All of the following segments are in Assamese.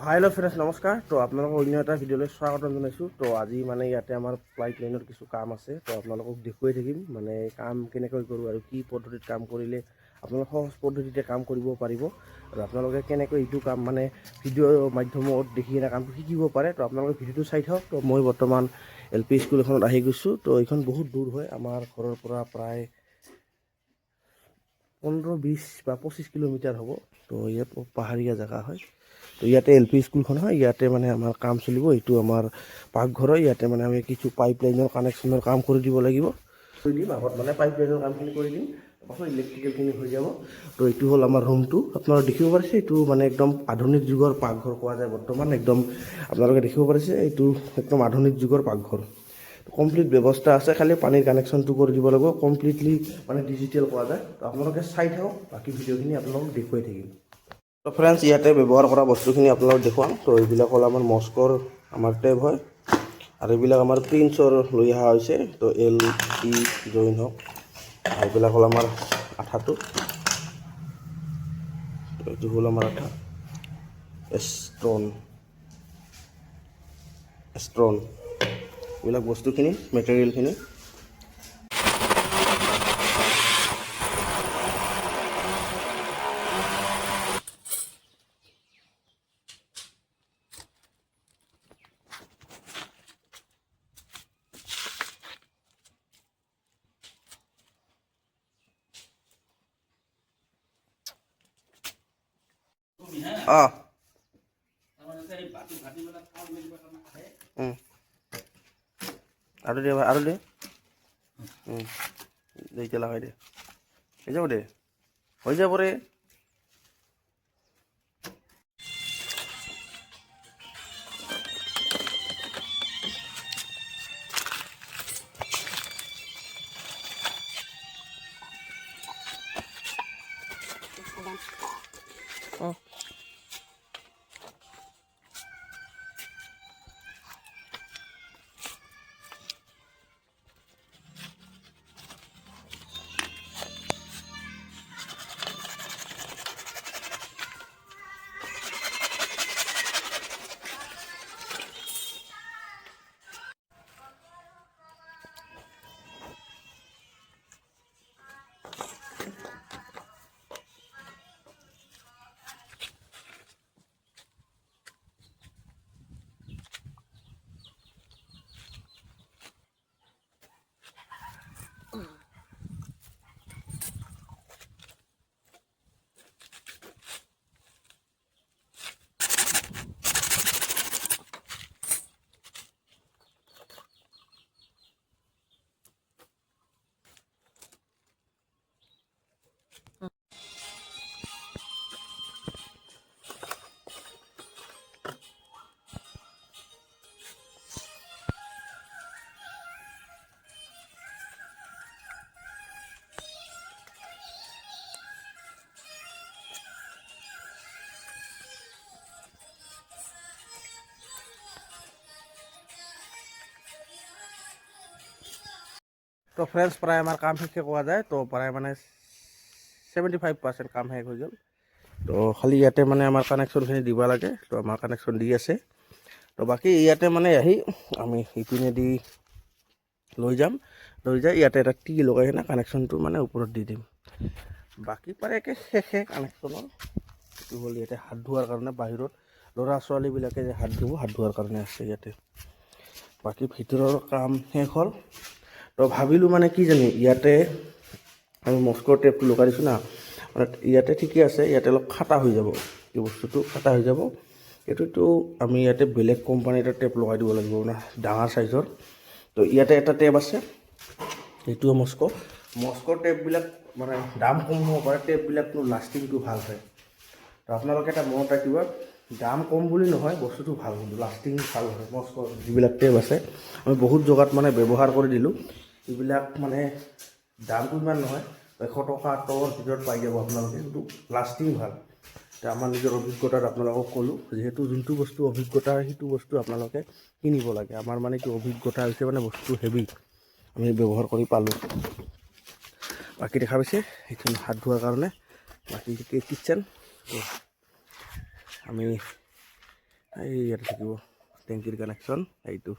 হেল্ল' ফ্ৰেণ্ডছ নমস্কাৰ। তো আপোনালোকক অন্য এটা ভিডিঅ'লৈ স্বাগতম জনাইছোঁ। তো আজি মানে ইয়াতে আমাৰ পাইপ লাইনৰ কিছু কাম আছে, তো আপোনালোকক দেখুৱাই থাকিম মানে কাম কেনেকৈ কৰোঁ আৰু কি পদ্ধতিত কাম কৰিলে আপোনালোকে সহজ পদ্ধতিতে কাম কৰিব পাৰিব আৰু আপোনালোকে কেনেকৈ এইটো কাম মানে ভিডিঅ'ৰ মাধ্যমত দেখি কিনে কামটো শিকিব পাৰে। তো আপোনালোকে ভিডিঅ'টো চাই থাকক। তো মই বৰ্তমান LP স্কুল এখনত আহি গৈছোঁ। তো এইখন বহুত দূৰ হয়, আমাৰ ঘৰৰ পৰা প্ৰায় 15-20 বা 25 কিলোমিটাৰ হ'ব। তো ইয়াত পাহাৰীয়া জেগা হয়। তো ইয়াতে LP স্কুলখন হয়, ইয়াতে মানে আমাৰ কাম চলিব। এইটো আমাৰ পাকঘৰ হয়, ইয়াতে মানে আমি কিছু পাইপ লাইনৰ কানেকশ্যনৰ কাম কৰি দিব লাগিব। কৰি দিম আগত মানে পাইপ লাইনৰ কামখিনি কৰি দিম, তাৰপাছত ইলেক্ট্ৰিকেলখিনি হৈ যাব। তো এইটো হ'ল আমাৰ ৰুমটো, আপোনালোকে দেখিব পাৰিছে। এইটো মানে একদম আধুনিক যুগৰ পাকঘৰ কোৱা যায় বৰ্তমান। একদম আপোনালোকে দেখিব পাৰিছে, এইটো একদম আধুনিক যুগৰ পাকঘৰ। কমপ্লিট ব্যৱস্থা আছে, খালি পানীৰ কানেকশ্যনটো কৰি দিব লাগিব। কমপ্লিটলি মানে ডিজিটেল কোৱা যায়। তো আপোনালোকে চাই থাকক, বাকী ভিডিঅ'খিনি আপোনালোকক দেখুৱাই থাকিম। তো ফ্ৰেণ্ডছ, ইয়াতে ব্যৱহাৰ কৰা বস্তুখিনি আপোনালোকক দেখুৱাম। তো এইবিলাক হ'ল আমাৰ মস্কৰ আমাৰ টেপ হয়, আৰু এইবিলাক আমাৰ প্ৰিন্সৰ লৈ অহা হৈছে। তো LE জইন হওক, এইবিলাক হ'ল আমাৰ আঠাটো। তো এইটো হ'ল আমাৰ আঠা ষ্ট্ৰন এইবিলাক বস্তুখিনি মেটেৰিয়েলখিনি। অঁ আৰু দে এতিয়া লগাই দে, হৈ যাব দে, হৈ যাব ৰে। অঁ তো ফ্ৰেণ্ডছ, প্ৰায় আমাৰ কাম শেষে কোৱা যায়। তো প্ৰায় মানে 75% কাম শেষ হৈ গ'ল। তো খালি ইয়াতে মানে আমাৰ কানেকশ্যনখিনি দিব লাগে। তো আমাৰ কানেকশ্যন দি আছে। তো বাকী ইয়াতে মানে আহি আমি ইপিনেদি লৈ যাই ইয়াতে এটা টি লগাই কিনে কানেকশ্যনটো মানে ওপৰত দি দিম। বাকী পাৰে একে শেষে কানেকশ্যনৰ। এইটো হ'ল ইয়াতে হাত ধোৱাৰ কাৰণে, বাহিৰত ল'ৰা ছোৱালীবিলাকে যে হাত ধোৱাৰ কাৰণে আছে ইয়াতে। বাকী ভিতৰৰ কাম শেষ হ'ল। তো ভাবিলোঁ মানে কি জানি, ইয়াতে আমি মস্কৰ টেপটো লগাই দিছোঁ না, মানে ইয়াতে ঠিকে আছে, ইয়াতে অলপ খাটা হৈ যাব, এই বস্তুটো খাটা হৈ যাব। এইটোতো আমি ইয়াতে বেলেগ কোম্পানীৰ এটা টেপ লগাই দিব লাগিব, মানে ডাঙৰ চাইজৰ। তো ইয়াতে এটা টেপ আছে, এইটোও মস্কৰ টেপবিলাক মানে দাম কম হ'ব পাৰে, টেপবিলাকটো লাষ্টিংটো ভাল হয়। তো আপোনালোকে এটা মনত ৰাখিব, দাম কম বুলি নহয়, বস্তুটো ভাল, কিন্তু লাষ্টিং ভাল হয়। মস্কৰ যিবিলাক টেপ আছে, আমি বহুত জেগাত মানে ব্যৱহাৰ কৰি দিলোঁ। এইবিলাক মানে দামটো ইমান নহয়, 100 টকা তলৰ ভিতৰত পাই যাব আপোনালোকে, কিন্তু লাষ্টিং ভাল। এতিয়া আমাৰ নিজৰ অভিজ্ঞতাত আপোনালোকক ক'লোঁ, যিহেতু যোনটো বস্তু অভিজ্ঞতা হয় সেইটো বস্তু আপোনালোকে কিনিব লাগে। আমাৰ মানে কি অভিজ্ঞতা হৈছে মানে বস্তু হেভি, আমি ব্যৱহাৰ কৰি পালোঁ। বাকী দেখা পাইছে এইখন হাত ধোৱাৰ কাৰণে, বাকী কিটচেন। আমি এই ইয়াতে থাকিব টেংকিৰ কানেকশ্যন এইটো।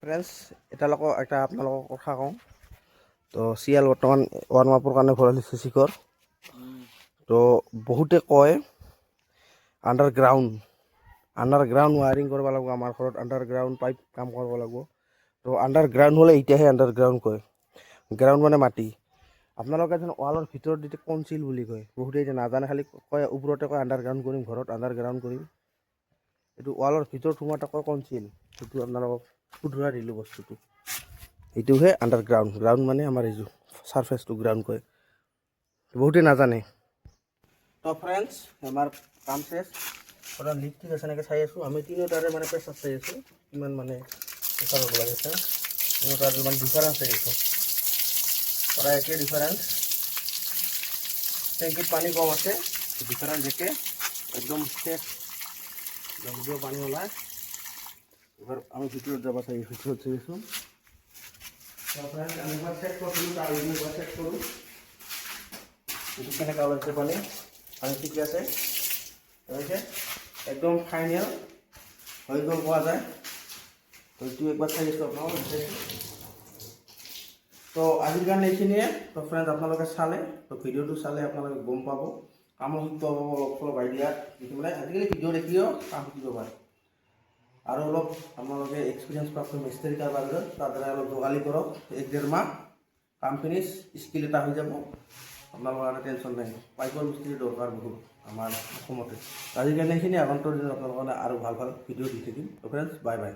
ফ্ৰেণ্ডছ এটা আপোনালোকক কথা কওঁ, তো চিএল বৰ্তমান 1 মাপৰ কাৰণে ভৰাই দিছে শিখৰ। তো বহুতে কয় আণ্ডাৰগ্ৰাউণ্ড ৱায়াৰিং কৰিব লাগিব, আমাৰ ঘৰত আণ্ডাৰগ্ৰাউণ্ড পাইপ কাম কৰিব লাগিব। তো আণ্ডাৰগ্ৰাউণ্ড হ'লে এতিয়াহে আণ্ডাৰগ্ৰাউণ্ড কয়, গ্ৰাউণ্ড মানে মাটি। আপোনালোকে যেন ৱালৰ ভিতৰত যেতিয়া কনচিল বুলি কয়, বহুতে এতিয়া নাজানে, খালি কয় ওপৰতে কয় আণ্ডাৰগ্ৰাউণ্ড কৰিম, ঘৰত আণ্ডাৰগ্ৰাউণ্ড কৰিম। এইটো ৱালৰ ভিতৰত সোমাওঁতে কয় কনচিল, সেইটো আপোনালোকক শুধৰাই দিলোঁ বস্তুটো। এইটোহে গ্ৰাউণ্ড মানে আমাৰ এইটো ছাৰফেচটো গ্ৰাউণ্ড কয়, বহুতে নাজানে। তো ফ্ৰেণ্ডছ আমাৰ কাম শেষ, আপোনাৰ লিক ঠিক আছে এনেকৈ চাই আছোঁ। আমি তিনিওটাৰে মানে প্ৰেছাৰ চাই আছোঁ, কিমান মানে প্ৰেছাৰ হ'ব লাগিছে, তিনিওটাৰ মানে ডিফাৰেঞ্চ চাই আছোঁ, প্ৰায় একে ডিফাৰেঞ্চ। টেংকিত পানী কম আছে, ডিফাৰেঞ্চ একে, একদম শেষ যদিও পানী ওলায়। এবাৰ আমি ভিতৰত যাব চাই, ভিতৰত চাই আছোঁ। আমি এবাৰ চেক কৰিলোঁ, তাৰ এবাৰ চেক কৰোঁ এইটো কেনেকৈ ওলাইছে পানী ঠিকে আছে, একদম ফাইনেল হৈ গ'ল পোৱা যায়। তো এইটো একবাৰ চাই আছোঁ আপোনালোক। তো আজিৰ কাৰণে এইখিনিয়ে। তো ফ্ৰেণ্ডছ আপোনালোকে চালে, তো ভিডিঅ'টো চালে আপোনালোকে গম পাব, কামো শিকিব পাব, অলপ চলপ আইডিয়া, মানে আজিকালি ভিডিঅ' দেখিও কাম শিকিব পাৰে। আৰু অলপ আপোনালোকে এক্সপিৰিয়েঞ্চ প্ৰাপ্ত মিস্ত্ৰী কাৰবাৰৰ, তাৰ দ্বাৰা অলপ যোগালী কৰক, 1-1.5 মাহ কাম ফিনিছ, স্কিল এটা হৈ যাব, আপোনালোকৰ কাৰণে টেনশ্যন নাই। পাইপৰ মিস্ত্ৰী দৰকাৰ বহুত আমাৰ অসমতে। আজিৰ কাৰণে এইখিনি, আগন্তুক দিনত আপোনালোকৰ কাৰণে আৰু ভাল ভাল ভিডিঅ' দি থাকিম। তো ফ্ৰেণ্ডছ বাই বাই।